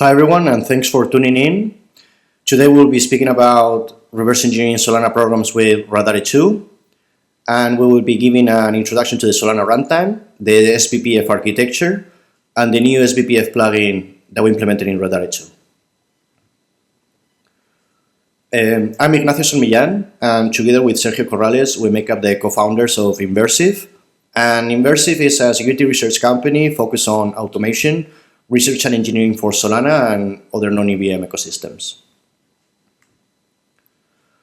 Hi everyone, and thanks for tuning in. Today we'll be speaking about reverse engineering Solana programs with Radare 2, and we will be giving an introduction to the Solana runtime, the sBPF architecture, and the new sBPF plugin that we implemented in Radare 2. I'm Ignacio San Millán, and together with Sergio Corrales, we make up the co-founders of Inversive. And Inversive is a security research company focused on automation, research and engineering for Solana and other non-EVM ecosystems.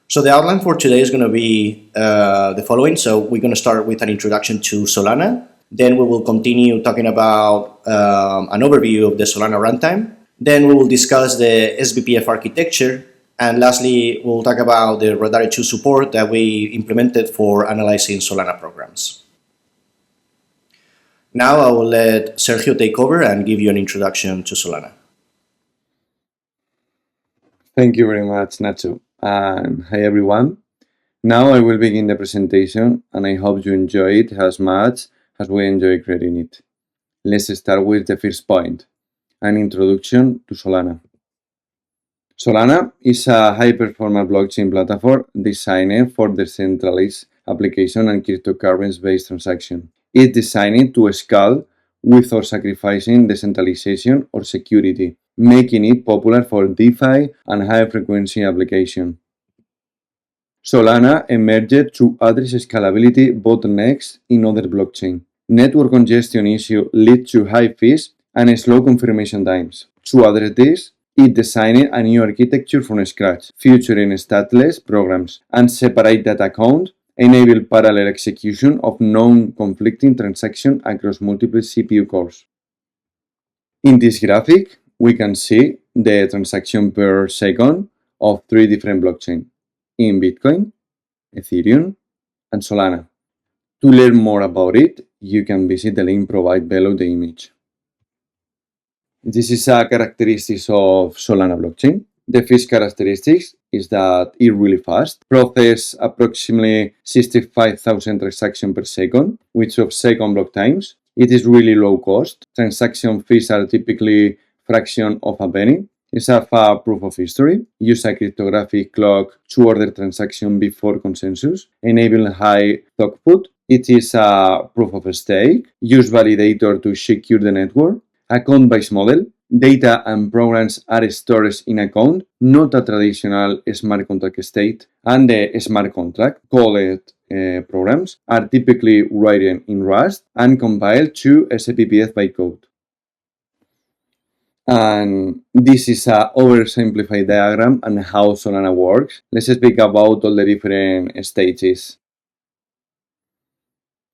So the outline for today is going to be the following. So we're going to start with an introduction to Solana. Then we will continue talking about an overview of the Solana runtime. Then we will discuss the sBPF architecture. And lastly, we'll talk about the Radare 2 support that we implemented for analyzing Solana programs. Now I will let Sergio take over and give you an introduction to Solana. Thank you very much, Nacho. And hi everyone. Now I will begin the presentation and I hope you enjoy it as much as we enjoy creating it. Let's start with the first point, an introduction to Solana. Solana is a high-performance blockchain platform designed for decentralized application and cryptocurrency-based transaction. It's designed to scale without sacrificing decentralization or security, making it popular for DeFi and high-frequency application. Solana emerged to address scalability bottlenecks in other blockchains. Network congestion issues lead to high fees and slow confirmation times. To address this, it designed a new architecture from scratch, featuring stateless programs and separate data account, enable parallel execution of non-conflicting transactions across multiple CPU cores. In this graphic, we can see the transaction per second of 3 different blockchains in Bitcoin, Ethereum, and Solana. To learn more about it, you can visit the link provided below the image. This is a characteristic of Solana blockchain. The first characteristic is that it's really fast, process approximately 65,000 transactions per second, which of second block times. It is really low cost. Transaction fees are typically fraction of a penny. It's a proof of history. Use a cryptographic clock to order transaction before consensus, enable high throughput. It is a proof of stake. Use validator to secure the network. Account-based model. Data and programs are stored in account, not a traditional smart contract state. And the smart contract, called programs, are typically written in Rust and compiled to sBPF bytecode. And this is an oversimplified diagram and how Solana works. Let's speak about all the different stages.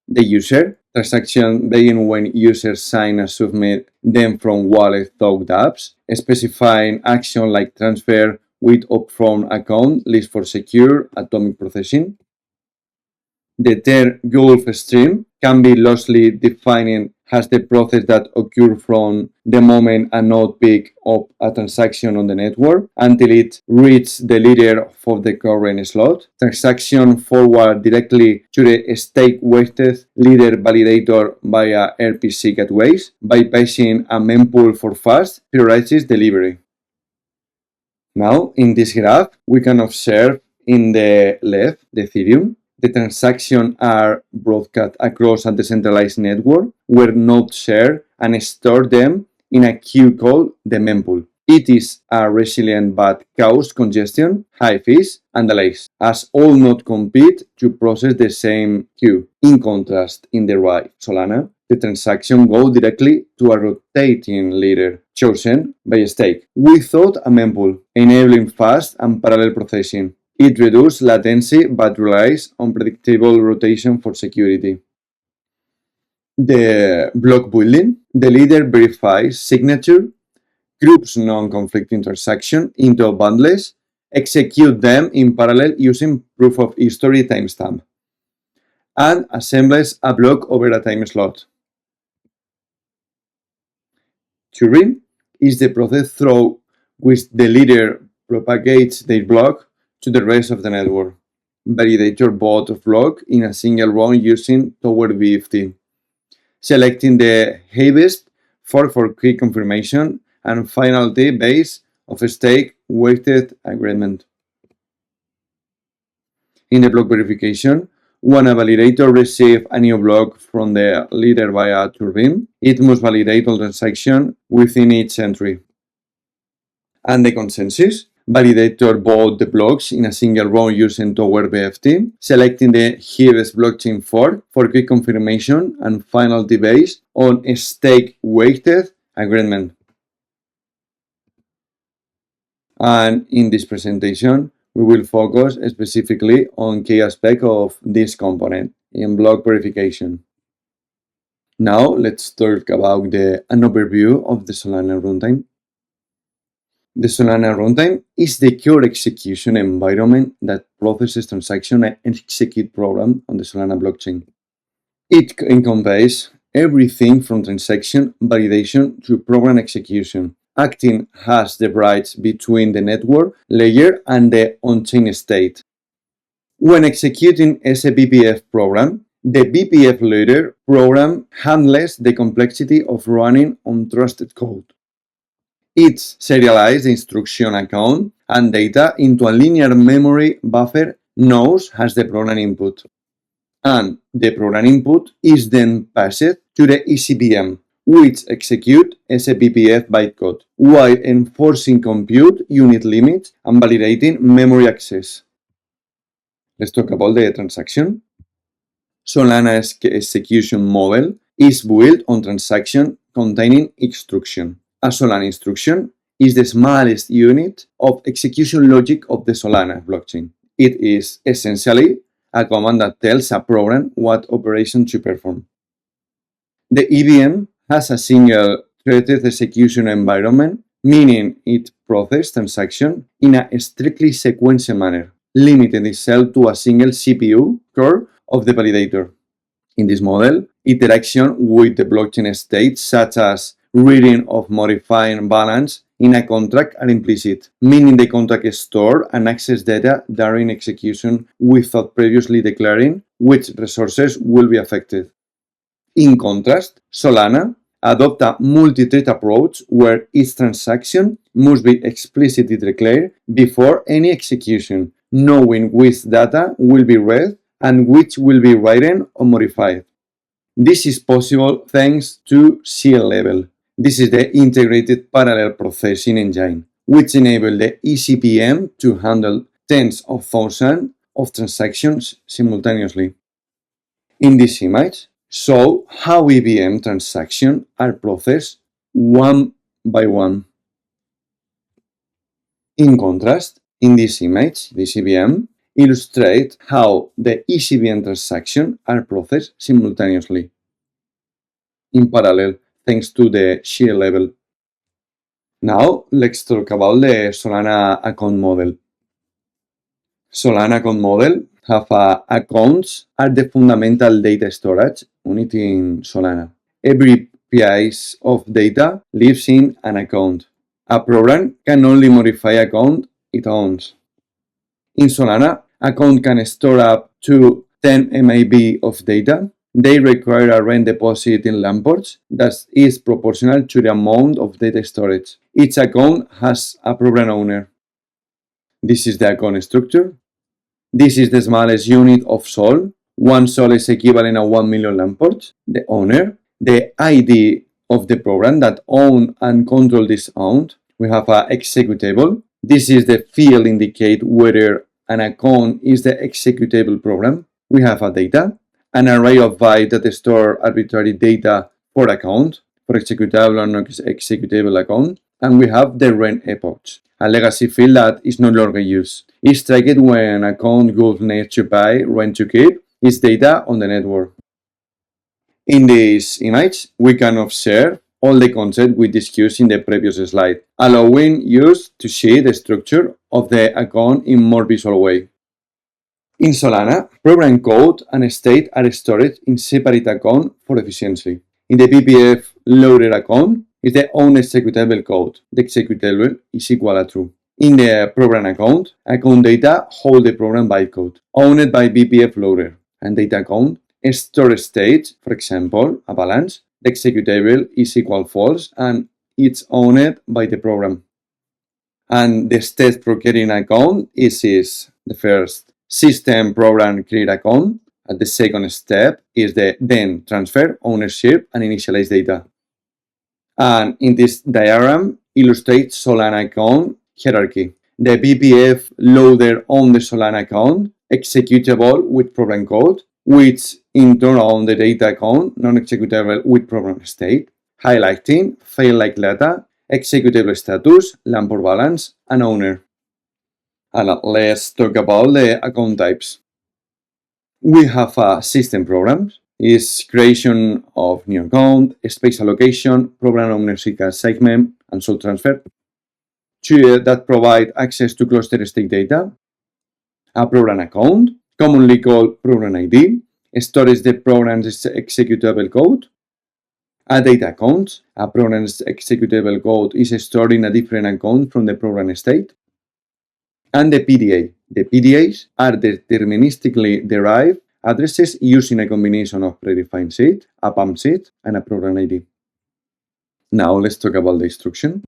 The user. Transaction begin when users sign and submit them from wallet through dApps, specifying action like transfer with upfront account list for secure atomic processing. The term Gulf Stream can be loosely defined as the process that occurs from the moment a node picks up a transaction on the network until it reaches the leader for the current slot. Transaction forward directly to the stake-weighted leader validator via RPC gateways, bypassing a mempool for fast, prioritized delivery. Now, in this graph, we can observe in the left the Ethereum. The transactions are broadcast across a decentralized network where nodes share and store them in a queue called the mempool. It is a resilient but causes congestion, high fees, and delays, as all nodes compete to process the same queue. In contrast, in the right, Solana, the transaction goes directly to a rotating leader chosen by a stake without a mempool, enabling fast and parallel processing. It reduces latency but relies on predictable rotation for security. The block building. The leader verifies signature, groups non-conflicting transactions into bundles, execute them in parallel using proof of history timestamp, and assembles a block over a time slot. Turing is the process through which the leader propagates their block to the rest of the network. Validator both block in a single run using toward BFT, selecting the heaviest fork for quick confirmation and final T base of a stake weighted agreement. In the block verification, when a validator receives a new block from the leader via turbine, it must validate all transactions within each entry. And the consensus, validator vote the blocks in a single row using Tower BFT, selecting the heaviest blockchain fork for quick confirmation and final debate on a stake weighted agreement. And in this presentation, we will focus specifically on key aspects of this component in block verification. Now let's talk about an overview of the Solana runtime. The Solana runtime is the core execution environment that processes transactions and executes programs on the Solana blockchain. It encompasses everything from transaction validation to program execution, acting as the bridge between the network layer and the on-chain state. When executing a sBPF program, the BPF layer program handles the complexity of running untrusted code. It serializes the instruction account and data into a linear memory buffer known as the program input. And the program input is then passed to the eCVM, which executes sBPF bytecode, while enforcing compute unit limits and validating memory access. Let's talk about the transaction. Solana's execution model is built on transaction containing instruction. A Solana instruction is the smallest unit of execution logic of the Solana blockchain. It is essentially a command that tells a program what operation to perform. The EVM has a single threaded execution environment, meaning it processes transactions in a strictly sequential manner, limiting itself to a single CPU core of the validator. In this model, interaction with the blockchain state, such as reading or modifying balance in a contract, are implicit, meaning the contract stores and access data during execution without previously declaring which resources will be affected. In contrast, Solana adopts a multi-thread approach where each transaction must be explicitly declared before any execution, knowing which data will be read and which will be written or modified. This is possible thanks to CL-level. This is the integrated parallel processing engine, which enables the eCVM to handle tens of thousands of transactions simultaneously. In this image, show how EVM transactions are processed one by one. In contrast, in this image, this EVM illustrates how the eCVM transactions are processed simultaneously, in parallel, thanks to the shear level. Now, let's talk about the Solana account model. Solana account model have accounts are the fundamental data storage unit in Solana. Every piece of data lives in an account. A program can only modify account it owns. In Solana, account can store up to 10 MB of data. They require a rent deposit in Lamports that is proportional to the amount of data storage. Each account has a program owner. This is the account structure. This is the smallest unit of SOL. One SOL is equivalent to 1 million Lamports. The owner, the ID of the program that owns and controls this account. We have an executable. This is the field indicate whether an account is the executable program. We have a data, an array of bytes that store arbitrary data for account, for executable or non-executable account, and we have the rent epochs, a legacy field that is no longer used. It's tracked when an account goes needs to pay rent to keep its data on the network. In this image, we can observe all the concept we discussed in the previous slide, allowing us to see the structure of the account in more visual way. In Solana, program code and state are stored in separate accounts for efficiency. In the BPF loaded account is the own executable code. The executable is equal to true. In the program account data hold the program bytecode, owned by BPF loader, and data account store state, for example, a balance. The executable is equal false and it's owned by the program. And the steps for creating an account is the first system program create account. And the second step is the then transfer ownership and initialize data. And in this diagram illustrates Solana account hierarchy. The BPF loader on the Solana account, executable with program code, which in turn on the data account, non-executable with program state, highlighting file-like data, executable status, Lamport balance, and owner. And let's talk about the account types. We have a system programs, is creation of new account, space allocation, program ownership segment, and soul transfer. Two that provide access to cluster state data. A program account, commonly called program ID, stores the program's executable code. A data account, a program's executable code is stored in a different account from the program state. And the PDA. The PDAs are deterministically derived addresses using a combination of predefined seed, a PAM seed, and a program ID. Now let's talk about the instruction.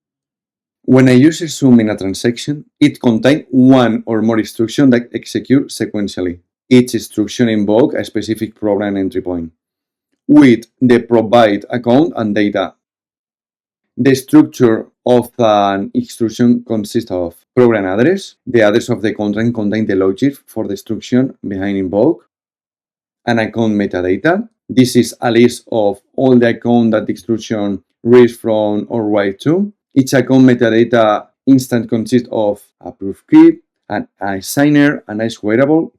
When a user submits in a transaction, it contains one or more instructions that execute sequentially. Each instruction invokes a specific program entry point with the provide account and data. The structure of an instruction consists of program address, the address of the contract contains the logic for the instruction behind invoke, an account metadata. This is a list of all the accounts that the instruction reads from or write to. Each account metadata instance consists of a proof key, an assigner, an ice variable,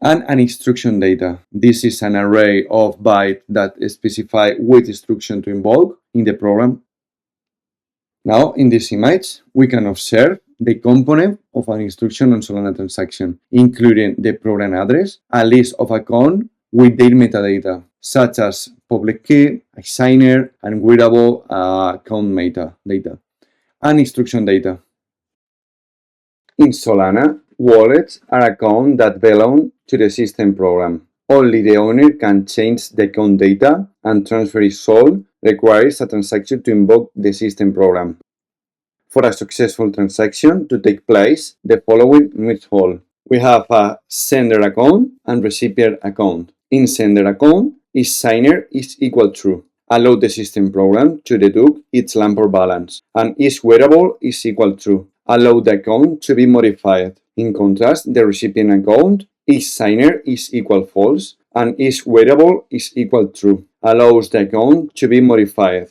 and an instruction data. This is an array of bytes that specify which instruction to invoke in the program. Now, in this image, we can observe the component of an instruction on Solana transaction, including the program address, a list of accounts with their metadata, such as public key, assigner, and variable account metadata, and instruction data. In Solana, wallets are accounts that belong to the system program. Only the owner can change the account data, and transfer is sold requires a transaction to invoke the system program. For a successful transaction to take place, the following must hold. We have a sender account and recipient account. In sender account, each signer is equal true. Allow the system program to deduct its Lamport balance, and each variable is equal true. Allow the account to be modified. In contrast, the recipient account, each signer is equal false, and each variable is equal true. Allows the account to be modified.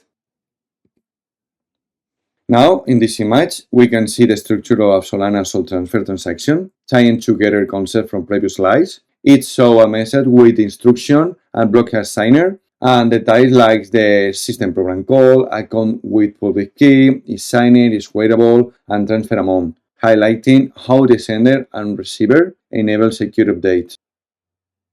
Now, in this image, we can see the structure of Solana soul transfer transaction, tying together concepts from previous slides. It shows a message with instruction and block assigner, and the types like the system program call, account with public key, is signer, is variable, and transfer amount, highlighting how the sender and receiver enable secure updates.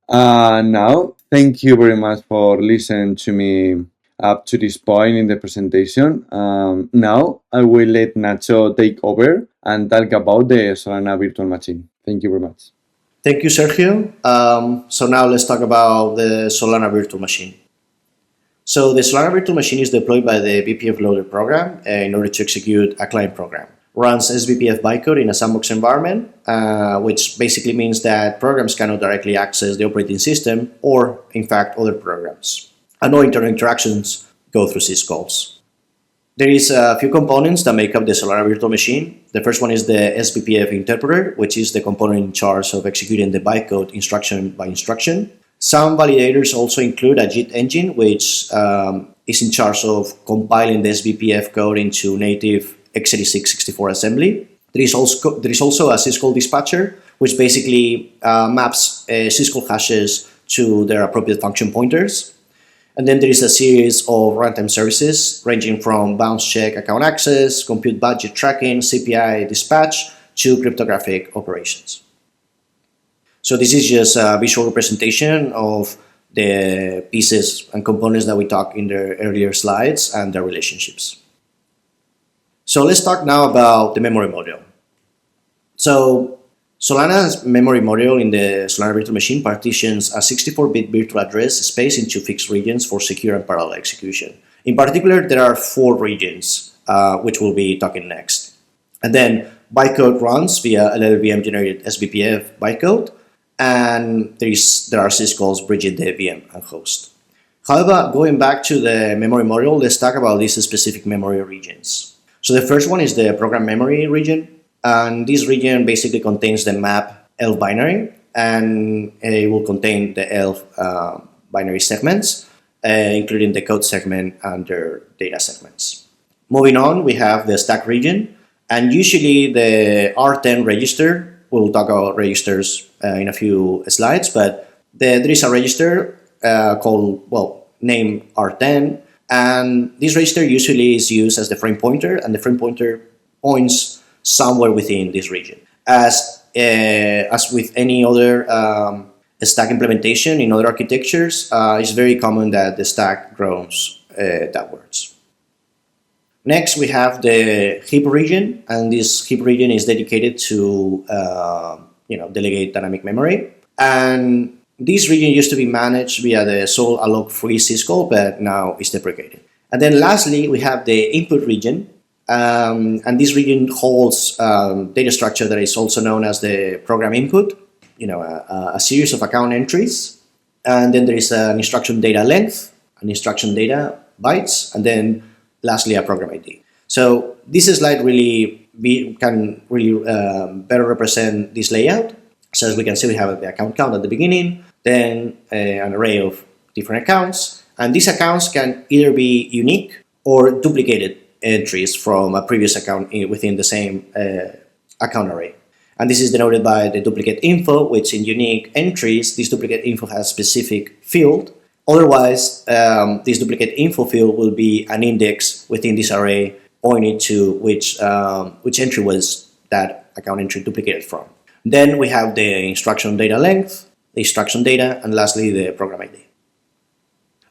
Now, thank you very much for listening to me up to this point in the presentation. Now, I will let Nacho take over and talk about the Solana virtual machine. Thank you very much. Thank you, Sergio. So now let's talk about the Solana virtual machine. So the Solana virtual machine is deployed by the BPF loader program in order to execute a client program. Runs sBPF bytecode in a sandbox environment, which basically means that programs cannot directly access the operating system or, in fact, other programs. And no internal interactions go through syscalls. There is a few components that make up the Solana virtual machine. The first one is the sBPF interpreter, which is the component in charge of executing the bytecode instruction by instruction. Some validators also include a JIT engine, which is in charge of compiling the sBPF code into native x86 64 assembly. There is also a Syscall dispatcher, which basically maps Syscall hashes to their appropriate function pointers. And then there is a series of runtime services ranging from bounce check account access, compute budget tracking, CPI dispatch, to cryptographic operations. So this is just a visual representation of the pieces and components that we talked in the earlier slides and their relationships. So let's talk now about the memory model. So Solana's memory module in the Solana virtual machine partitions a 64-bit virtual address space into fixed regions for secure and parallel execution. In particular, there are 4 regions, which we'll be talking next. And then bytecode runs via LLVM-generated sBPF bytecode, and there are syscalls bridging the VM and host. However, going back to the memory module, let's talk about these specific memory regions. So the first one is the program memory region. And this region basically contains the map ELF binary, and it will contain the ELF binary segments, including the code segment and their data segments. Moving on, we have the stack region, and usually the R10 register, we'll talk about registers in a few slides, but there is a register named R10, and this register usually is used as the frame pointer, and the frame pointer points somewhere within this region. As with any other stack implementation in other architectures, it's very common that the stack grows downwards. Next, we have the heap region, and this heap region is dedicated to delegate dynamic memory. And this region used to be managed via the sole alloc-free syscall, but now is deprecated. And then lastly, we have the input region. And this region holds data structure that is also known as the program input, a series of account entries. And then there is an instruction data length, an instruction data bytes, and then lastly a program ID. So this slide can better represent this layout. So as we can see, we have the account count at the beginning, then an array of different accounts. And these accounts can either be unique or duplicated entries from a previous account within the same account array. And this is denoted by the duplicate info, which in unique entries, this duplicate info has a specific field. Otherwise, this duplicate info field will be an index within this array pointing to which entry was that account entry duplicated from. Then we have the instruction data length, the instruction data, and lastly, the program ID.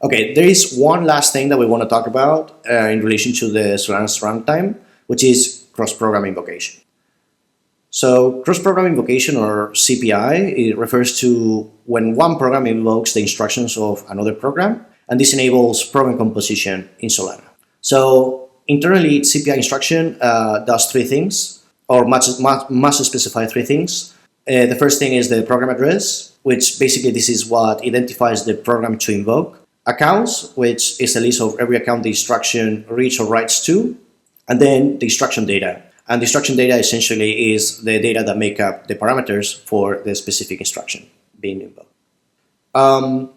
Okay, there is one last thing that we want to talk about in relation to the Solana's runtime, which is cross-program invocation. So cross-program invocation, or CPI, it refers to when one program invokes the instructions of another program, and this enables program composition in Solana. So internally, CPI instruction does 3 things, or must specify 3 things. The first thing is the program address, which basically this is what identifies the program to invoke. Accounts, which is a list of every account the instruction reads or writes to, and then the instruction data. And the instruction data essentially is the data that make up the parameters for the specific instruction being invoked.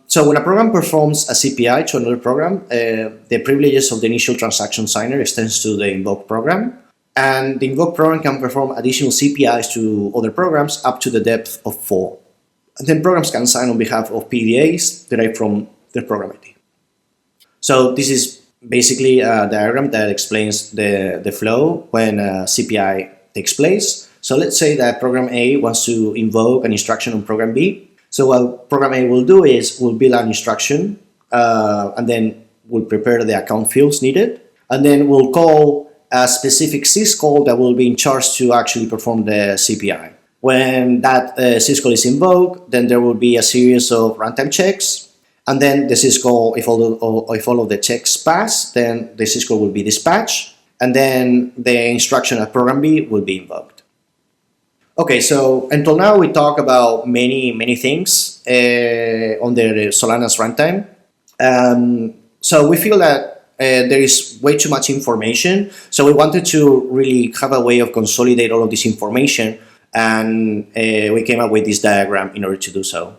So when a program performs a CPI to another program, the privileges of the initial transaction signer extends to the invoked program, and the invoked program can perform additional CPIs to other programs up to the depth of 4. And then programs can sign on behalf of PDAs derived from the program ID. So this is basically a diagram that explains the flow when a CPI takes place. So let's say that program A wants to invoke an instruction on program B. So what program A will do is we'll build an instruction and then we'll prepare the account fields needed, and then we'll call a specific syscall that will be in charge to actually perform the CPI. When that syscall is invoked, then there will be a series of runtime checks. And then the syscall, if all of the checks pass, then the syscall will be dispatched, and then the instruction at program B will be invoked. Okay, so until now we talked about many things on the Solana's runtime. So we feel that there is way too much information, so we wanted to really have a way of consolidate all of this information, and we came up with this diagram in order to do so.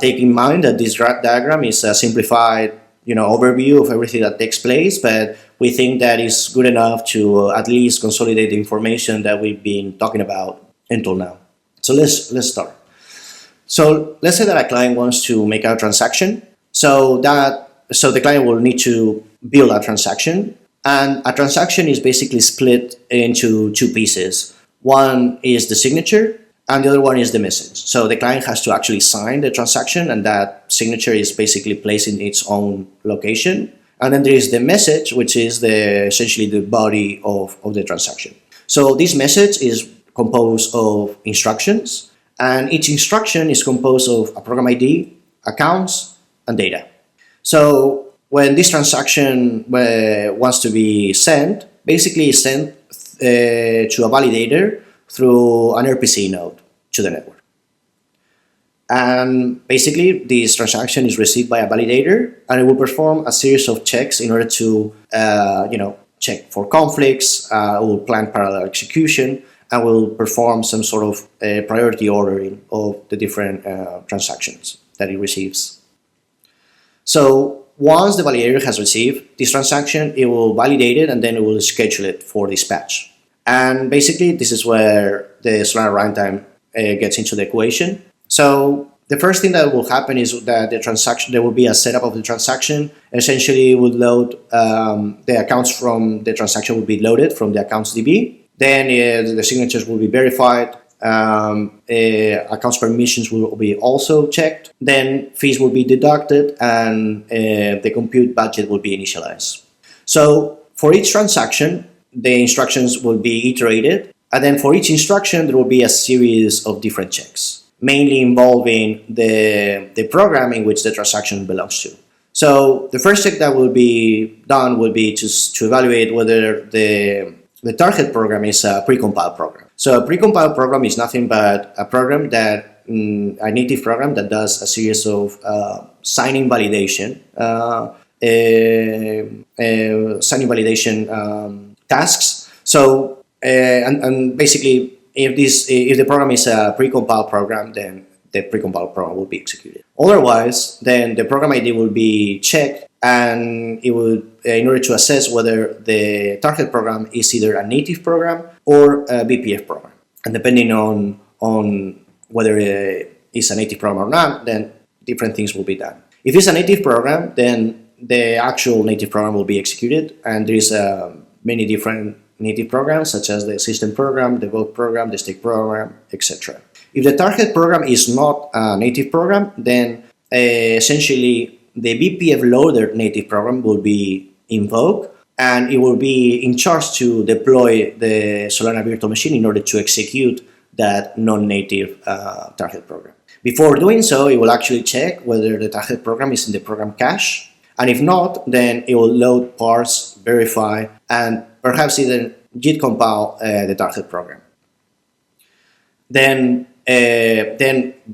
Take in mind that this diagram is a simplified, overview of everything that takes place, but we think that is good enough to at least consolidate the information that we've been talking about until now. So let's start. So let's say that a client wants to make a transaction. So the client will need to build a transaction, and a transaction is basically split into 2 pieces. One is the signature, and the other one is the message. So the client has to actually sign the transaction, and that signature is basically placed in its own location. And then there is the message, which is essentially the body of the transaction. So this message is composed of instructions, and each instruction is composed of a program ID, accounts, and data. So when this transaction wants to be sent, basically it's sent to a validator through an RPC node to the network. And basically, this transaction is received by a validator, and it will perform a series of checks in order to, check for conflicts. It will plan parallel execution, and will perform some sort of priority ordering of the different transactions that it receives. So once the validator has received this transaction, it will validate it, and then it will schedule it for dispatch. And basically, this is where the Solana runtime gets into the equation. So the first thing that will happen is that there will be a setup of the transaction. Essentially, it will load the accounts from the transaction will be loaded from the accounts DB. Then the signatures will be verified. Accounts permissions will be also checked. Then fees will be deducted, and the compute budget will be initialized. So for each transaction, the instructions will be iterated, and then for each instruction, there will be a series of different checks, mainly involving the program in which the transaction belongs to. So the first check that will be done will be to evaluate whether the target program is a precompiled program. So a precompiled program is nothing but a program that, a native program that does a series of signing validation tasks. So and basically, if the program is a precompiled program, then the precompiled program will be executed. Otherwise, then the program ID will be checked, and it would, in order to assess whether the target program is either a native program or a BPF program. And depending on whether it's a native program or not, then different things will be done. If it's a native program, then the actual native program will be executed, and there is many different native programs, such as the system program, the vote program, the stake program, etc. If the target program is not a native program, then essentially the BPF loader native program will be invoked, and it will be in charge to deploy the Solana virtual machine in order to execute that non-native target program. Before doing so, it will actually check whether the target program is in the program cache, and if not, then it will load, parse, verify, and perhaps even git compile the target program. Then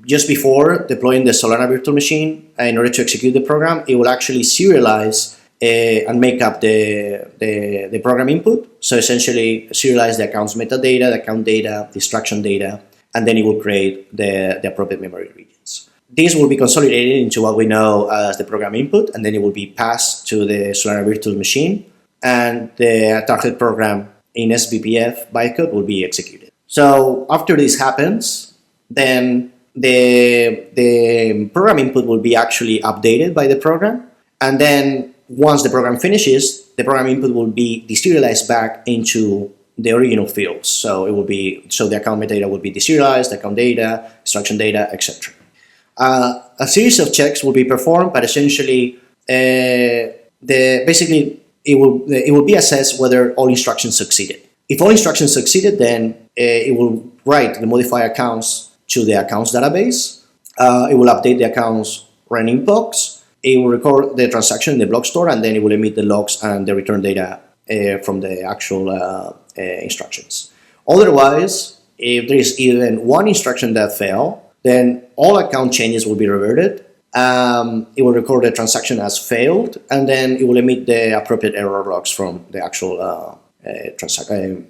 just before deploying the Solana virtual machine, in order to execute the program, it will actually serialize and make up the program input. So essentially serialize the account's metadata, the account data, the instruction data, and then it will create the appropriate memory regions. This will be consolidated into what we know as the program input, and then it will be passed to the Solana virtual machine, and the target program in sBPF bytecode will be executed. So after this happens, then the program input will be actually updated by the program, and then once the program finishes, the program input will be deserialized back into the original fields. So the account metadata will be deserialized, the account data, instruction data, etc. A series of checks will be performed, but essentially, basically it will be assessed whether all instructions succeeded. If all instructions succeeded, then it will write the modified accounts to the accounts database. It will update the accounts running blocks. It will record the transaction in the block store, and then it will emit the logs and the return data from the actual instructions. Otherwise, if there is even one instruction that failed, then all account changes will be reverted. It will record the transaction as failed, and then it will emit the appropriate error logs from the actual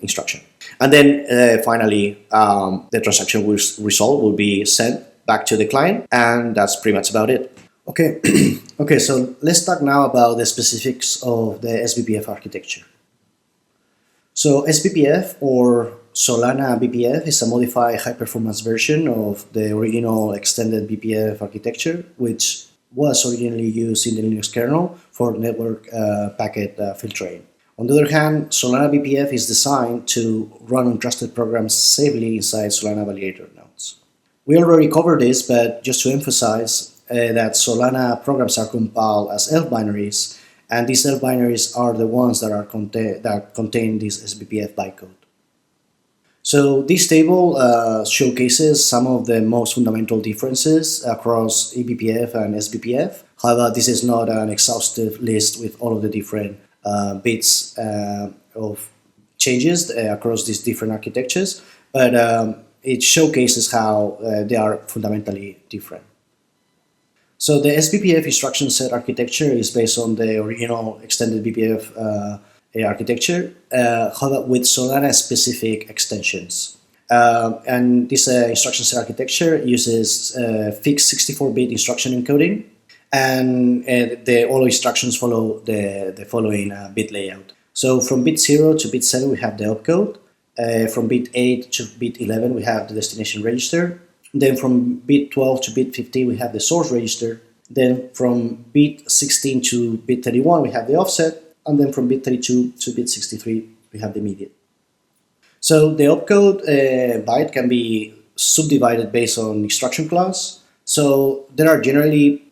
instruction. And then finally, the transaction result will be sent back to the client, and that's pretty much about it. Okay, okay. So let's talk now about the specifics of the sBPF architecture. So sBPF, or Solana BPF, is a modified high-performance version of the original extended BPF architecture, which was originally used in the Linux kernel for network packet filtering. On the other hand, Solana BPF is designed to run untrusted programs safely inside Solana validator nodes. We already covered this, but just to emphasize that Solana programs are compiled as ELF binaries, and these ELF binaries are the ones that contain this sBPF bytecode. So this table showcases some of the most fundamental differences across eBPF and sBPF. However, this is not an exhaustive list with all of the different bits of changes across these different architectures, but it showcases how they are fundamentally different. So the sBPF instruction set architecture is based on the original extended BPF architecture, however with Solana specific extensions. And this instruction set architecture uses fixed 64-bit instruction encoding, and all instructions follow the following bit layout. So from bit 0 to bit 7 we have the opcode. From bit 8 to bit 11 we have the destination register. Then from bit 12 to bit 15 we have the source register. Then from bit 16 to bit 31 we have the offset. And then from bit 32 to bit 63 we have the immediate. So the opcode byte can be subdivided based on instruction class. So there are generally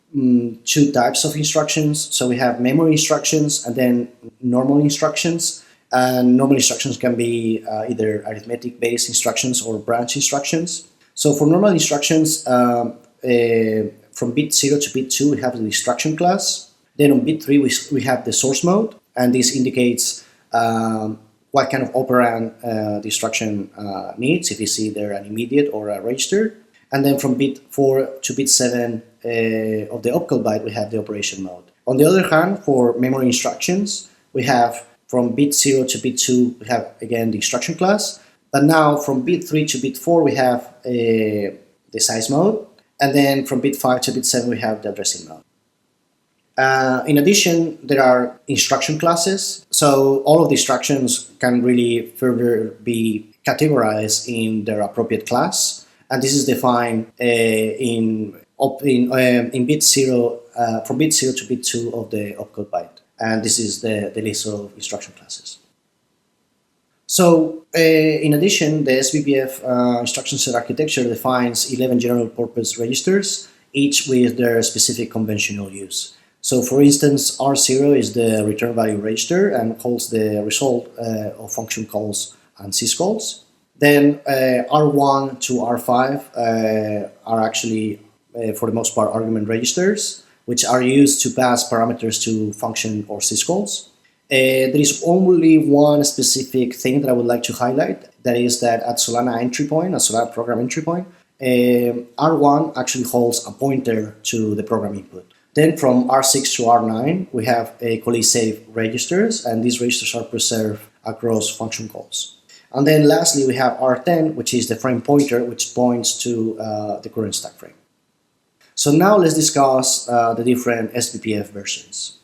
two types of instructions. So we have memory instructions and then normal instructions. And normal instructions can be either arithmetic-based instructions or branch instructions. So for normal instructions, from bit 0 to bit 2 we have the instruction class. Then on bit 3 we have the source mode, and this indicates what kind of operand the instruction needs, if you see there an immediate or a register. And then from bit 4 to bit 7 of the opcode byte we have the operation mode. On the other hand, for memory instructions, we have from bit 0 to bit 2 we have again the instruction class, but now from bit 3 to bit 4 we have the size mode, and then from bit 5 to bit 7 we have the addressing mode. In addition, there are instruction classes, so all of the instructions can really further be categorized in their appropriate class, and this is defined in bit 0, from bit 0 to bit 2 of the opcode byte, and this is the list of instruction classes. So in addition, the sBPF instruction set architecture defines 11 general purpose registers, each with their specific conventional use. So for instance, R0 is the return value register and holds the result of function calls and syscalls. Then R1 to R5 are actually, for the most part, argument registers, which are used to pass parameters to function or syscalls. There is only one specific thing that I would like to highlight, that is that at Solana entry point, at Solana program entry point, R1 actually holds a pointer to the program input. Then from R6 to R9, we have collisafe registers, and these registers are preserved across function calls. And then lastly, we have R10, which is the frame pointer, which points to the current stack frame. So now let's discuss the different sBPF versions.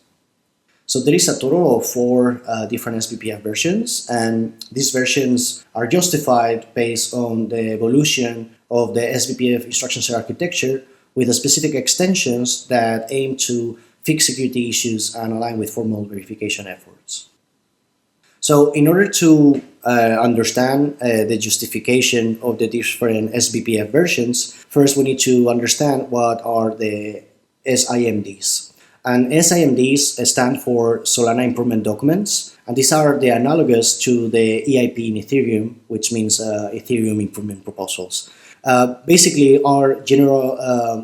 So there is a total of 4 different sBPF versions, and these versions are justified based on the evolution of the sBPF instruction set architecture with specific extensions that aim to fix security issues and align with formal verification efforts. So in order to understand the justification of the different sBPF versions, first we need to understand what are the SIMDs. And SIMDs stand for Solana Improvement Documents, and these are the analogous to the EIP in Ethereum, which means Ethereum Improvement Proposals. Basically are general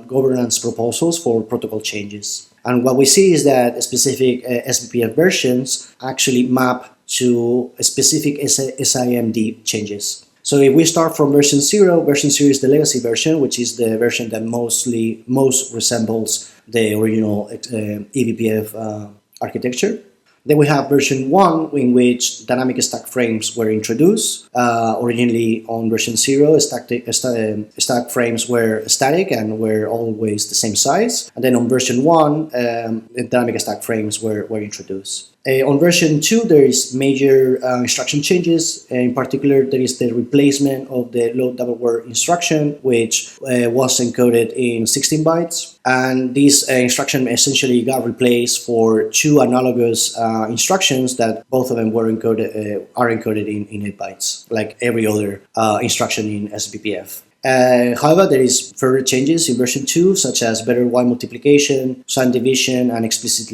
governance proposals for protocol changes. And what we see is that specific sBPF versions actually map to a specific SIMD changes. So if we start from version 0 is the legacy version, which is the version that most resembles the original eBPF architecture. Then we have version 1, in which dynamic stack frames were introduced. Originally on version 0, stack frames were static and were always the same size. And then on version 1, dynamic stack frames were introduced. On version 2, there is major instruction changes. In particular, there is the replacement of the load double word instruction, which was encoded in 16 bytes. And this instruction essentially got replaced for 2 analogous instructions that both of them were encoded, are encoded in 8 bytes, like every other instruction in sBPF. However, there is further changes in version 2, such as better Y multiplication, sign division, and explicit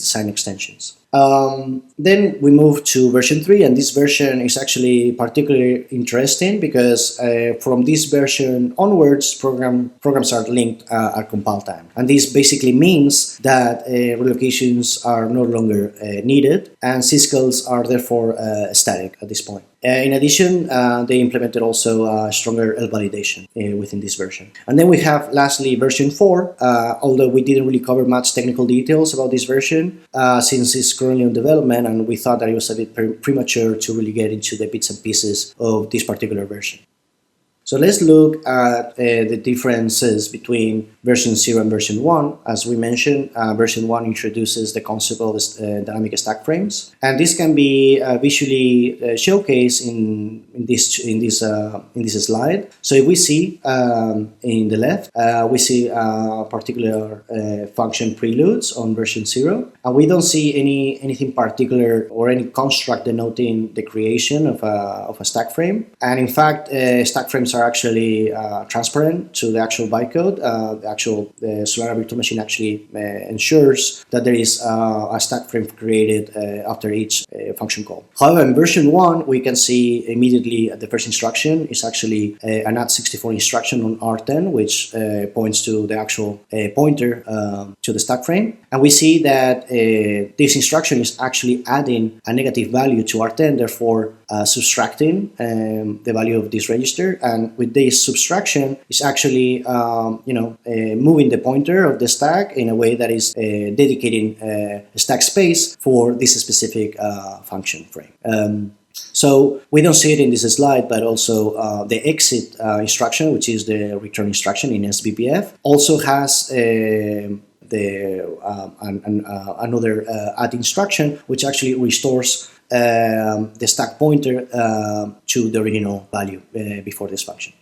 sign extensions. Then we move to version 3, and this version is actually particularly interesting because from this version onwards, programs are linked at compile time. And this basically means that relocations are no longer needed, and syscalls are therefore static at this point. In addition, they implemented also stronger L validation within this version. And then we have, lastly, version 4, although we didn't really cover much technical details about this version, since it's currently in development, and we thought that it was a bit premature to really get into the bits and pieces of this particular version. So let's look at the differences between version 0 and version 1. As we mentioned, version 1 introduces the concept of dynamic stack frames, and this can be visually showcased in this slide. So if we see in the left, we see particular function preludes on version 0, and we don't see anything particular or any construct denoting the creation of a stack frame. And in fact, stack frames are actually transparent to the actual bytecode. The actual Solana virtual machine actually ensures that there is a stack frame created after each function call. However, in version 1, we can see immediately the first instruction is actually an add64 instruction on R10, which points to the actual pointer to the stack frame. And we see that this instruction is actually adding a negative value to R10, therefore subtracting the value of this register. And with this subtraction, it's actually moving the pointer of the stack in a way that is dedicating stack space for this specific function frame. So we don't see it in this slide, but also the exit instruction, which is the return instruction in sBPF, also has another add instruction, which actually restores the stack pointer to the original value before this function.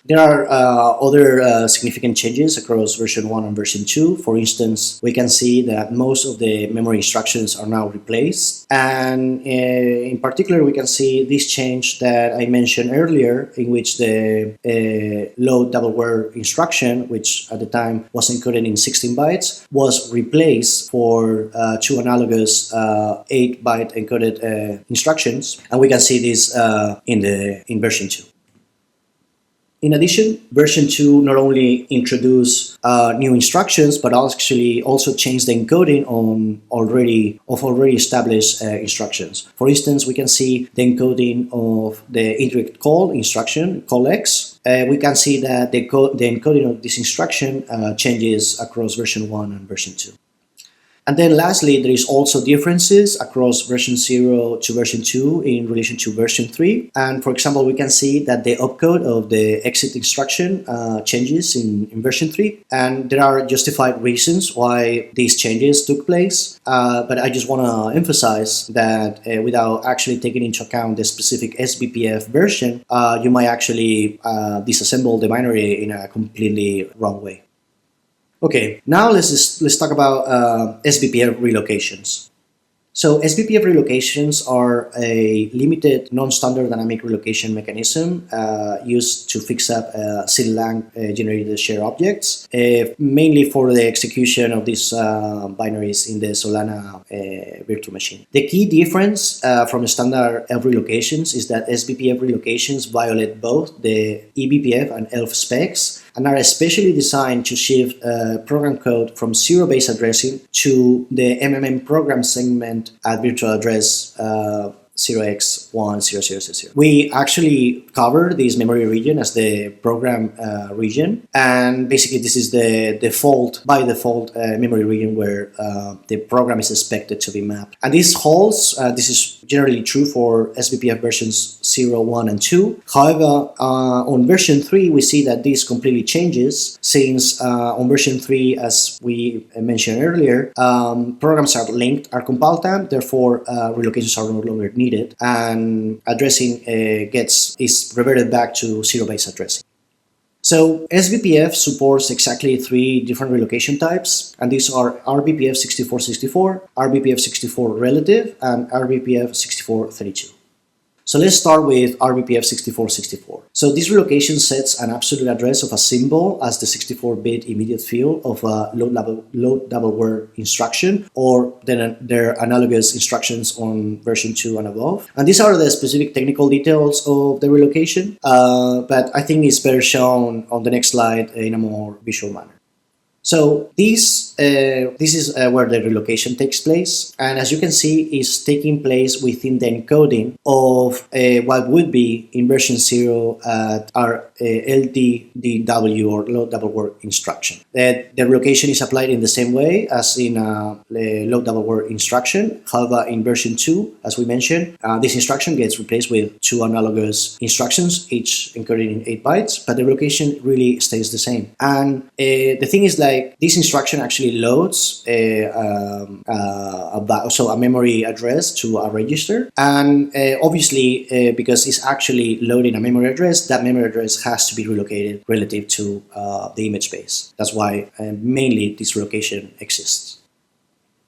There are other significant changes across version 1 and version 2. For instance, we can see that most of the memory instructions are now replaced. And in particular, we can see this change that I mentioned earlier, in which the load double word instruction, which at the time was encoded in 16 bytes, was replaced for two analogous 8-byte encoded instructions. And we can see this in version 2. In addition, version 2 not only introduced new instructions, but actually also changed the encoding of already established instructions. For instance, we can see the encoding of the indirect call instruction, callx. We can see that the encoding of this instruction changes across version 1 and version 2. And then lastly, there is also differences across version 0 to version 2 in relation to version 3. And for example, we can see that the opcode of the exit instruction changes in version 3. And there are justified reasons why these changes took place. But I just want to emphasize that without actually taking into account the specific sBPF version, you might actually disassemble the binary in a completely wrong way. Okay, now let's talk about sBPF relocations. So sBPF relocations are a limited non-standard dynamic relocation mechanism used to fix up CLang generated shared objects, mainly for the execution of these binaries in the Solana virtual machine. The key difference from standard ELF relocations is that sBPF relocations violate both the eBPF and ELF specs and are especially designed to shift program code from zero-base addressing to the MMM program segment at virtual address 0x100000. We actually cover this memory region as the program region, and basically this is the by default memory region where the program is expected to be mapped. And this holds, this is generally true for sBPF versions 0, 1, and 2. However, on version 3, we see that this completely changes, since on version 3, as we mentioned earlier, programs are linked at compile time, therefore relocations are no longer needed, and addressing is reverted back to zero-base addressing. So sBPF supports exactly 3 different relocation types, and these are RBPF 6464, RBPF 64 relative, and RBPF 6432. So let's start with eBPF 6464. So this relocation sets an absolute address of a symbol as the 64-bit immediate field of a load double word instruction, or then their analogous instructions on version 2 and above. And these are the specific technical details of the relocation, but I think it's better shown on the next slide in a more visual manner. So this is where the relocation takes place, and as you can see, is taking place within the encoding of what would be in version 0 at our LDDW or load double word instruction. The relocation is applied in the same way as in a load double word instruction. However, in version 2, as we mentioned, this instruction gets replaced with 2 analogous instructions, each encoded in 8 bytes, but the relocation really stays the same. And the thing is, like, this instruction actually loads a memory address to a register, and obviously because it's actually loading a memory address, that memory address has to be relocated relative to the image space. That's why mainly this relocation exists.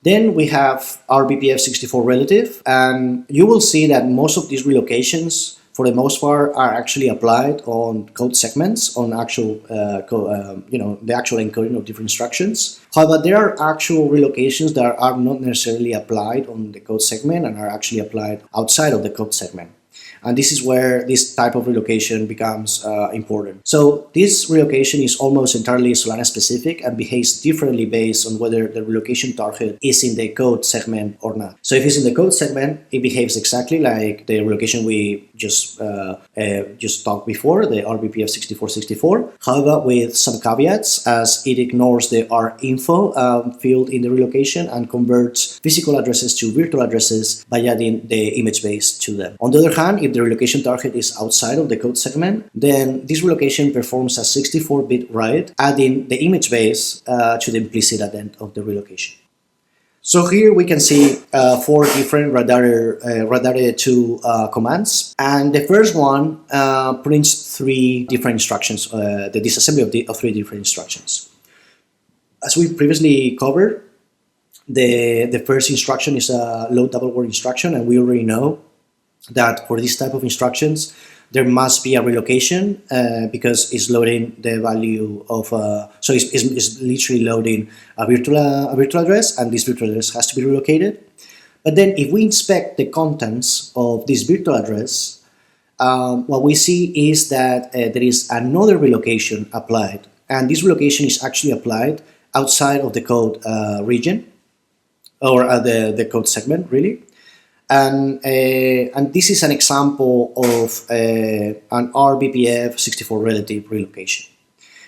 Then we have our eBPF 64 relative, and you will see that most of these relocations, for the most part, are actually applied on code segments, on actual, the actual encoding of different instructions. However, there are actual relocations that are not necessarily applied on the code segment and are actually applied outside of the code segment. And this is where this type of relocation becomes important. So this relocation is almost entirely Solana specific and behaves differently based on whether the relocation target is in the code segment or not. So if it's in the code segment, it behaves exactly like the relocation we just talked before, the eBPF 6464. However, with some caveats, as it ignores the R-info field in the relocation and converts physical addresses to virtual addresses by adding the image base to them. On the other hand, if the relocation target is outside of the code segment, then this relocation performs a 64-bit write, adding the image base to the implicit addend of the relocation. So here we can see 4 different Radare2 commands, and the first one prints 3 different instructions, the disassembly of 3 different instructions. As we previously covered, the first instruction is a load double word instruction, and we already know that for this type of instructions, there must be a relocation because it's loading the value of, so it's literally loading a virtual address, and this virtual address has to be relocated. But then if we inspect the contents of this virtual address, what we see is that there is another relocation applied, and this relocation is actually applied outside of the code region, or the code segment, really. And this is an example of an eBPF 64 relative relocation.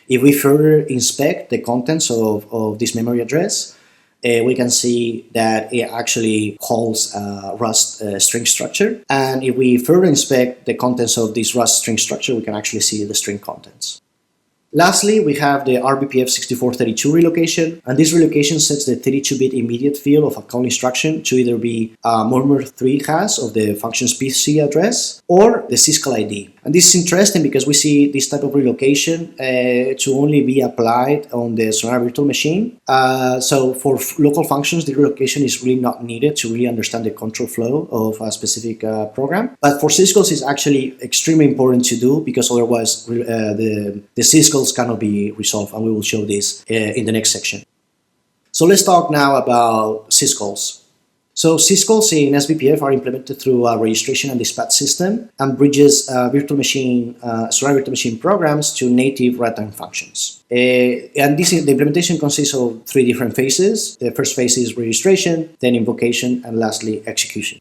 If we further inspect the contents of this memory address, we can see that it actually holds a Rust string structure. And if we further inspect the contents of this Rust string structure, we can actually see the string contents. Lastly, we have the eBPF 6432 relocation, and this relocation sets the 32-bit immediate field of a call instruction to either be a murmur3 hash of the function's PC address or the Syscall ID. And this is interesting because we see this type of relocation to only be applied on the Solana virtual machine. So for local functions, the relocation is really not needed to really understand the control flow of a specific program. But for Syscalls, it's actually extremely important to do because otherwise the Syscall cannot be resolved, and we will show this in the next section. So let's talk now about Syscalls. So Syscalls in sBPF are implemented through a registration and dispatch system and bridges virtual machine, Solana virtual machine programs to native runtime functions. And the implementation consists of 3 different phases. The first phase is registration, then invocation, and lastly execution.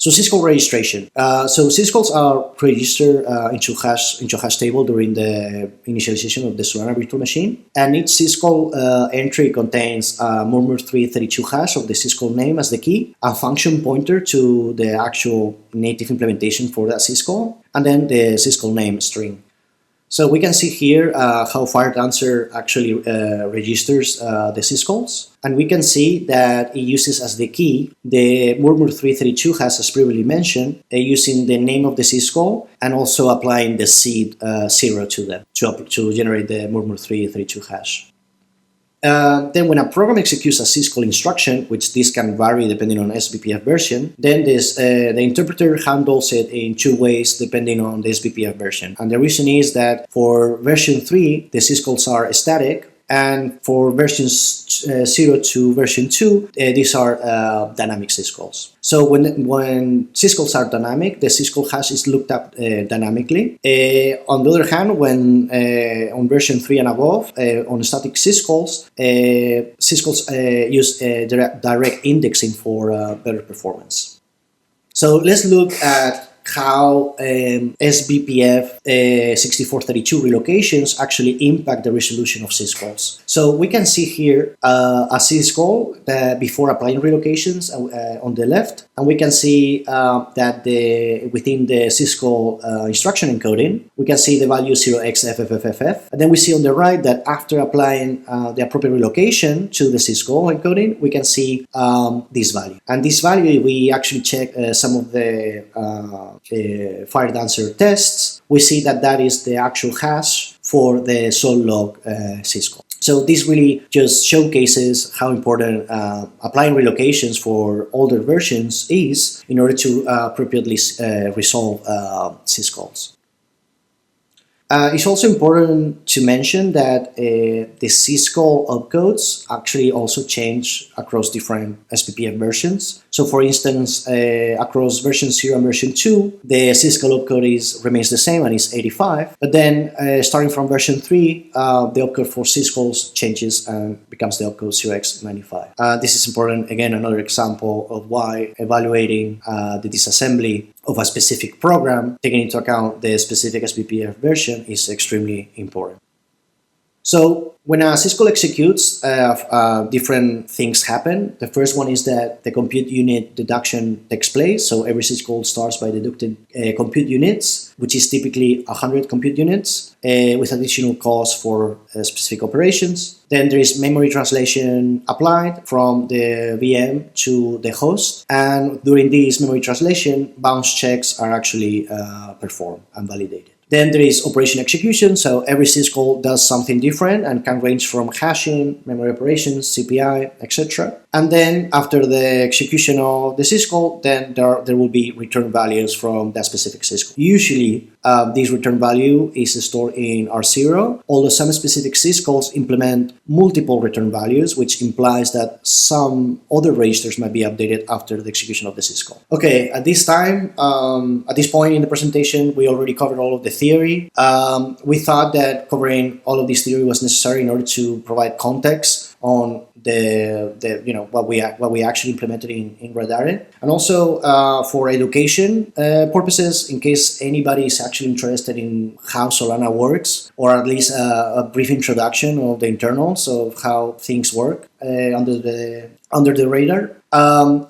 So Syscall registration. So Syscalls are registered into a hash table during the initialization of the Solana virtual machine, and each Syscall entry contains a murmur332 hash of the Syscall name as the key, a function pointer to the actual native implementation for that Syscall, and then the Syscall name string. So we can see here how FireDancer actually registers the Syscalls, and we can see that it uses as the key the murmur332 hash, as previously mentioned, using the name of the Syscall and also applying the seed 0 to them to generate the murmur332 hash. Then when a program executes a syscall instruction, which this can vary depending on sBPF version, then the interpreter handles it in two ways depending on the sBPF version. And the reason is that for version 3, the syscalls are static, and for versions 0 to version 2, these are dynamic syscalls. So when syscalls are dynamic, the syscall hash is looked up dynamically. On the other hand, when on version 3 and above, on static syscalls, use direct indexing for better performance. So let's look at how sBPF 6432 relocations actually impact the resolution of syscalls. So we can see here a syscall before applying relocations on the left, and we can see that within the syscall instruction encoding, we can see the value 0xFFFF, and then we see on the right that after applying the appropriate relocation to the syscall encoding, we can see this value. And this value, we actually check some of the fire dancer tests, we see that that is the actual hash for the sol-log syscall. So this really just showcases how important applying relocations for older versions is in order to appropriately resolve syscalls. It's also important to mention that the syscall opcodes actually also change across different sBPF versions. So for instance, across version 0 and version 2, the syscall opcode remains the same and is 85. But then starting from version 3, the opcode for syscalls changes and becomes the opcode 0x95. This is important, again, another example of why evaluating the disassembly of a specific program, taking into account the specific sBPF version, is extremely important. So when a syscall executes, different things happen. The first one is that the compute unit deduction takes place. So every syscall starts by deducting compute units, which is typically 100 compute units, with additional costs for specific operations. Then there is memory translation applied from the VM to the host. And during this memory translation, bounce checks are actually performed and validated. Then there is operation execution, so every syscall does something different and can range from hashing, memory operations, CPI, etc. And then after the execution of the syscall, then there will be return values from that specific syscall. Usually, this return value is stored in R0, although some specific syscalls implement multiple return values, which implies that some other registers might be updated after the execution of the syscall. Okay, at this point in the presentation, we already covered all of the theory. We thought that covering all of this theory was necessary in order to provide context on what we actually implemented in Radare, and also for education purposes, in case anybody is actually interested in how Solana works, or at least a brief introduction of the internals of how things work under the radar. But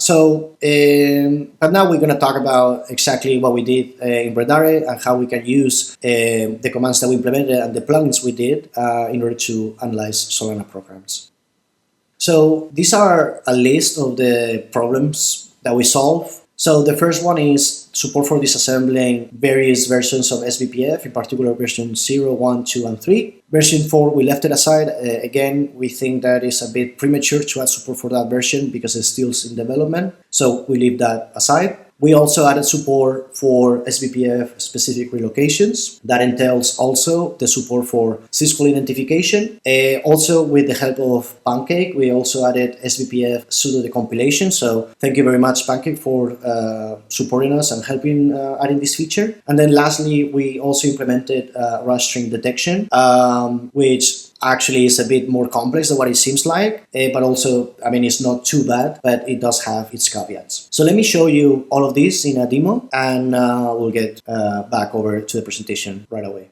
now we're going to talk about exactly what we did in Radare and how we can use the commands that we implemented and the plugins we did in order to analyze Solana programs. So these are a list of the problems that we solve. So the first one is support for disassembling various versions of sBPF, in particular version 0, 1, 2, and 3. Version 4, we left it aside. Again, we think that is a bit premature to add support for that version because it's still in development. So we leave that aside. We also added support for sBPF specific relocations. That entails also the support for syscall identification. Also, with the help of Pancake, we also added sBPF pseudo decompilation. So thank you very much, Pancake, for supporting us and helping adding this feature. And then lastly, we also implemented rush string detection, which actually is a bit more complex than what it seems like, but also, it's not too bad, but it does have its caveats. So let me show you all of this in a demo, and we'll get back over to the presentation right away.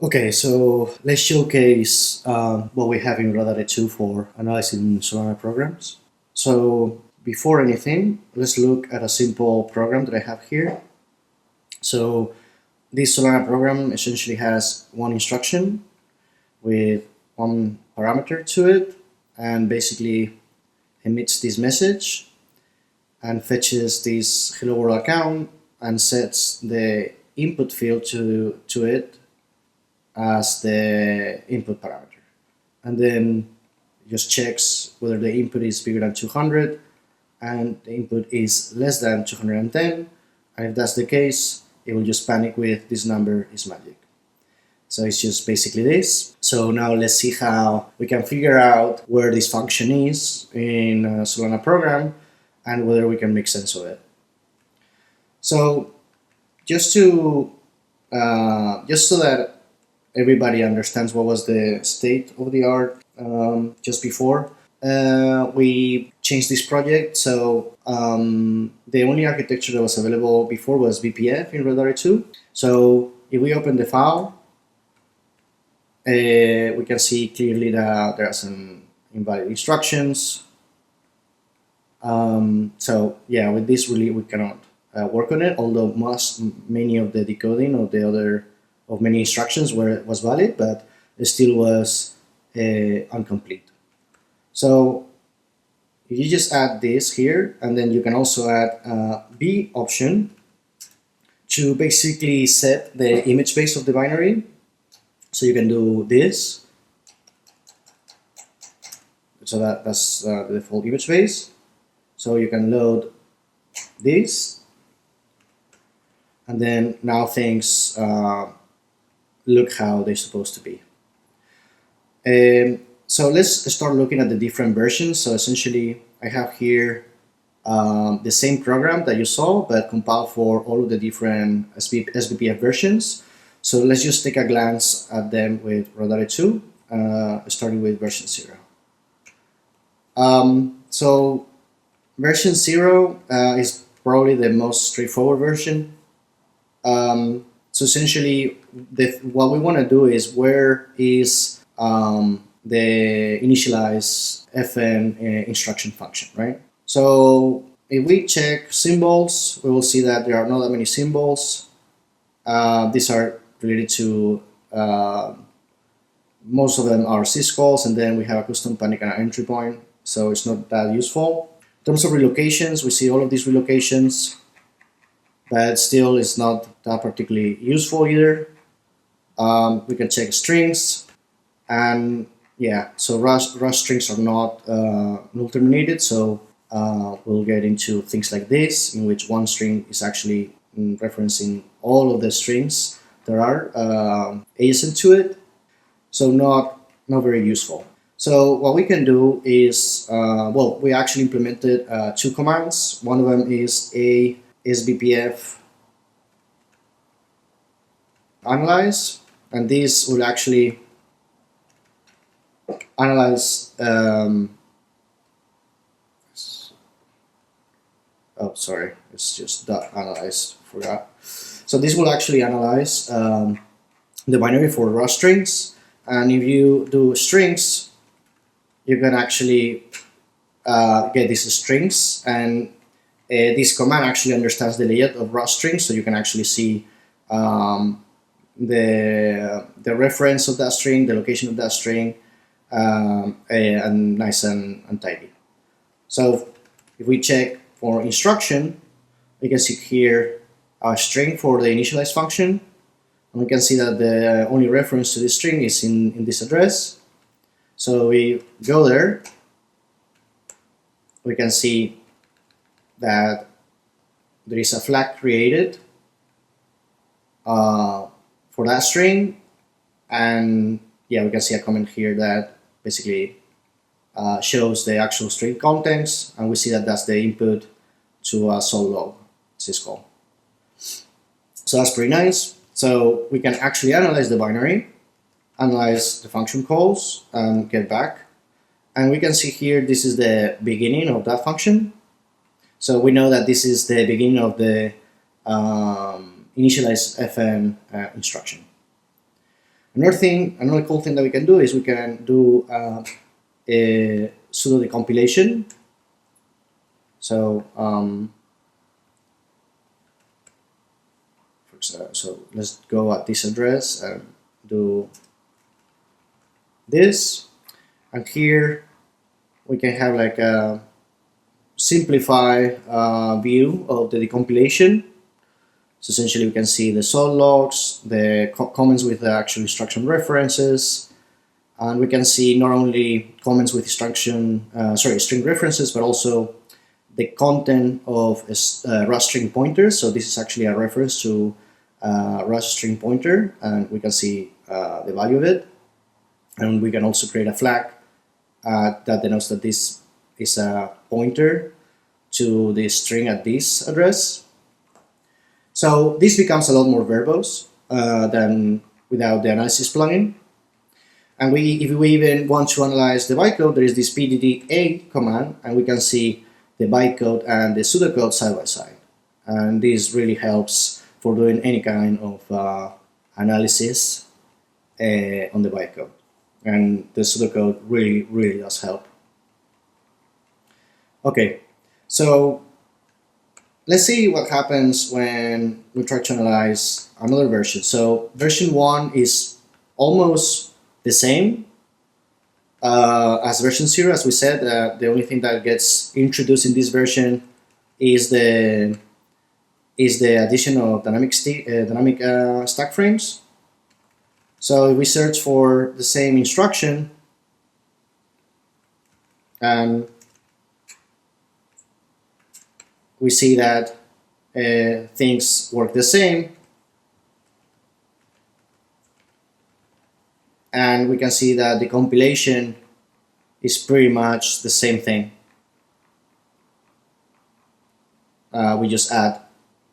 Okay, so let's showcase what we have in Radare 2 for analyzing Solana programs. So before anything, let's look at a simple program that I have here. So this Solana program essentially has one instruction with one parameter to it, and basically emits this message and fetches this hello world account and sets the input field to it as the input parameter. and then just checks whether the input is bigger than 200 and the input is less than 210, and if that's the case, it will just panic with this number is magic. So it's just basically this. So now let's see how we can figure out where this function is in a Solana program and whether we can make sense of it. So just so that everybody understands what was the state of the art just before, we changed this project. So the only architecture that was available before was BPF in Radar 2. So if we open the file, we can see clearly that there are some invalid instructions. So yeah, with this really we cannot work on it, although many of the decoding of many instructions was valid, but it still was incomplete. So if you just add this here, and then you can also add a B option to basically set the image space of the binary. So you can do this. So that's the default image space. So you can load this, and then now things look how they're supposed to be. So let's start looking at the different versions. So essentially, I have here the same program that you saw, but compiled for all of the different sBPF versions. So let's just take a glance at them with Radar 2, starting with version 0. So version 0 is probably the most straightforward version. So essentially, what we want to do is where is the initialize fn instruction function, right? So if we check symbols, we will see that there are not that many symbols. These are related to, most of them are syscalls, and then we have a custom panic and an entry point, so it's not that useful. In terms of relocations, we see all of these relocations, but still it's not that particularly useful either. We can check strings, and yeah, so Rust strings are not null terminated, so we'll get into things like this, in which one string is actually referencing all of the strings there are adjacent to it, so not very useful. So what we can do is, well, we actually implemented 2 commands. One of them is a sBPF analyze, and this will actually analyze oh, sorry, it's just .analyze, forgot. So this will actually analyze the binary for Rust strings, and if you do strings, you can actually get these strings, and this command actually understands the layout of Rust strings, so you can actually see the reference of that string, the location of that string, and nice and tidy. So if we check for instruction, we can see here a string for the initialize function, and we can see that the only reference to this string is in this address. So we go there, we can see that there is a flag created for that string, and yeah, we can see a comment here that basically shows the actual string contents, and we see that that's the input to a sol log syscall. So that's pretty nice. So we can actually analyze the binary, analyze the function calls, and get back. And we can see here, this is the beginning of that function. So we know that this is the beginning of the initialize fn instruction. Another cool thing that we can do is we can do a pseudo decompilation. So so let's go at this address and do this, and here we can have like a simplified view of the decompilation. So essentially we can see the sol logs, the comments with the actual instruction references, And we can see not only comments with string references, but also the content of Rust string pointers. So this is actually a reference to Rust string pointer, and we can see the value of it. And we can also create a flag that denotes that this is a pointer to the string at this address. So this becomes a lot more verbose than without the analysis plugin. And if we even want to analyze the bytecode, there is this pdd8 command, and we can see the bytecode and the pseudocode side by side. And this really helps for doing any kind of analysis on the bytecode. And the pseudocode really, really does help. Okay, so let's see what happens when we try to analyze another version. So version 1 is almost the same as version 0. As we said, the only thing that gets introduced in this version is the addition of dynamic stack frames. So if we search for the same instruction, and we see that things work the same, and we can see that the compilation is pretty much the same thing. We just add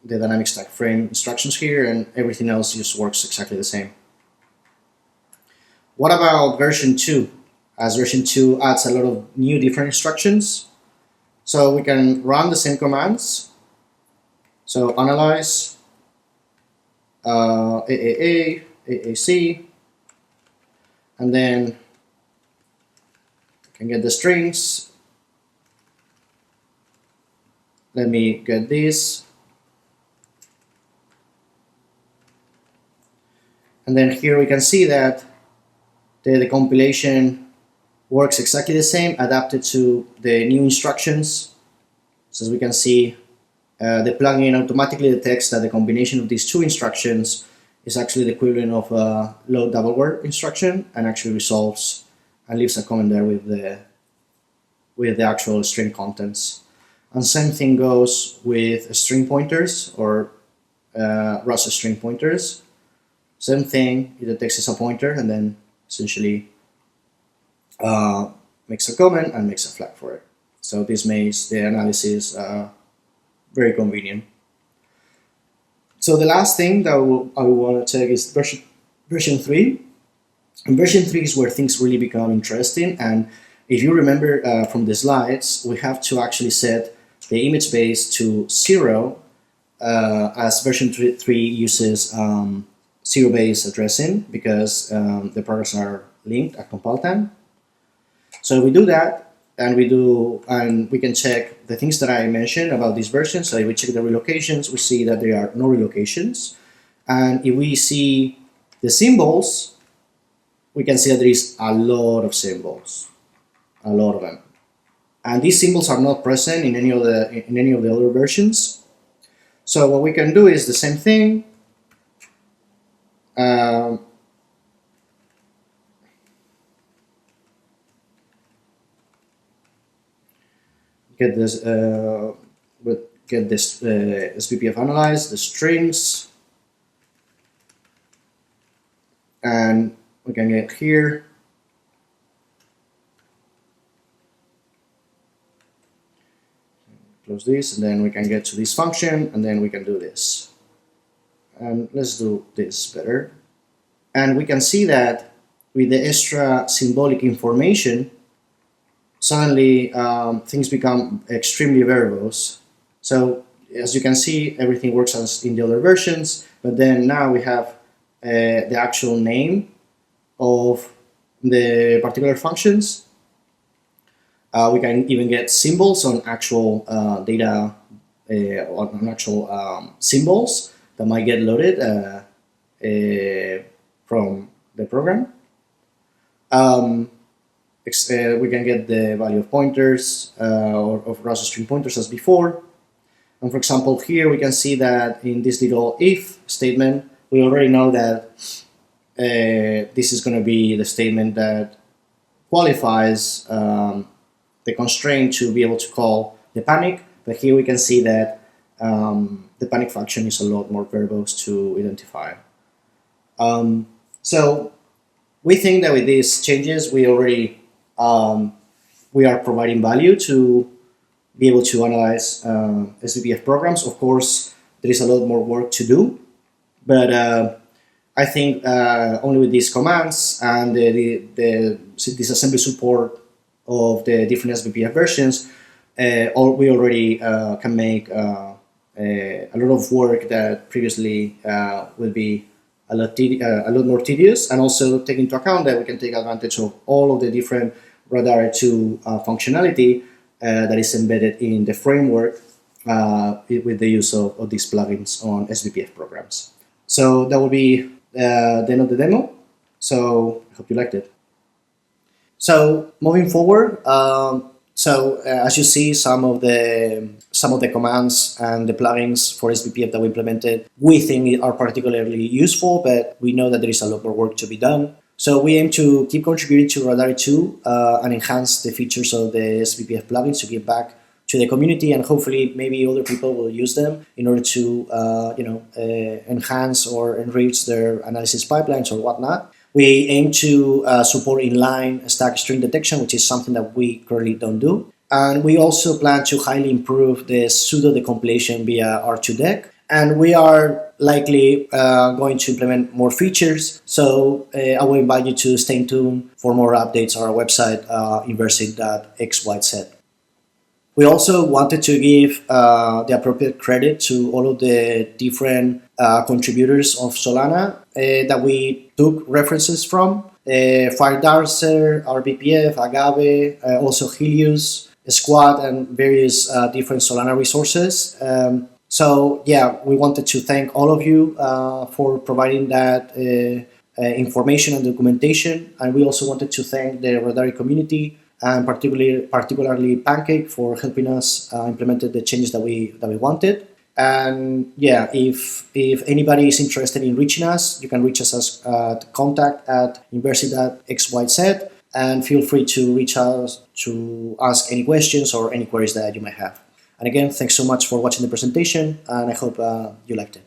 the dynamic stack frame instructions here, and everything else just works exactly the same. What about version 2? As version 2 adds a lot of new different instructions. So we can run the same commands. So analyze, AAA, AAC, and then we can get the strings. Let me get this. And then here we can see that the compilation works exactly the same, adapted to the new instructions. So as we can see, the plugin automatically detects that the combination of these two instructions is actually the equivalent of a load double word instruction, and actually resolves and leaves a comment there with the actual string contents. And same thing goes with string pointers or Rust string pointers. Same thing, it detects as a pointer and then essentially makes a comment and makes a flag for it. So this makes the analysis very convenient. So the last thing that I want to take is version 3. And version 3 is where things really become interesting. And if you remember from the slides, we have to actually set the image base to 0 as version 3 uses 0 base addressing, because the programs are linked at compile time. So we do that, and we can check the things that I mentioned about this version. So if we check the relocations, we see that there are no relocations. And if we see the symbols, we can see that there is a lot of symbols, a lot of them. And these symbols are not present in any of the other versions. So what we can do is the same thing. Get this sBPF analyze the strings, and we can get here. Close this, and then we can get to this function, and then we can do this. And let's do this better. And we can see that with the extra symbolic information, suddenly things become extremely verbose. So as you can see, everything works as in the other versions, but then now we have the actual name of the particular functions. We can even get symbols on actual data, on actual symbols that might get loaded from the program. We can get the value of pointers or of Rust string pointers as before. And for example, here we can see that in this little if statement, we already know that this is going to be the statement that qualifies the constraint to be able to call the panic. But here we can see that the panic function is a lot more verbose to identify. So we think that with these changes, we already we are providing value to be able to analyze sBPF programs. Of course, there is a lot more work to do, but I think only with these commands and the disassembly support of the different sBPF versions, we already can make a lot of work that previously will be a lot more tedious, and also take into account that we can take advantage of all of the different Radar 2 functionality that is embedded in the framework with the use of these plugins on sBPF programs. So that will be the end of the demo. So I hope you liked it. So moving forward, as you see, some of the commands and the plugins for sBPF that we implemented, we think are particularly useful, but we know that there is a lot more work to be done. So we aim to keep contributing to Radar 2 and enhance the features of the sBPF plugins to give back to the community, and hopefully maybe other people will use them in order to enhance or enrich their analysis pipelines or whatnot. We aim to support inline stack string detection, which is something that we currently don't do. And we also plan to highly improve the pseudo decompilation via R2DEC. And we are likely going to implement more features. So I will invite you to stay tuned for more updates on our website, inversit.xyz. We also wanted to give the appropriate credit to all of the different contributors of Solana that we took references from. FireDarzer, RBPF, Agave, also Helios, Squad, and various different Solana resources. So yeah, we wanted to thank all of you for providing that information and documentation. And we also wanted to thank the Radar community, and particularly Pancake, for helping us implement the changes that we wanted. And yeah, if anybody is interested in reaching us, you can reach us at contact@inversit.xyz, and feel free to reach out to ask any questions or any queries that you might have. And again, thanks so much for watching the presentation, and I hope you liked it.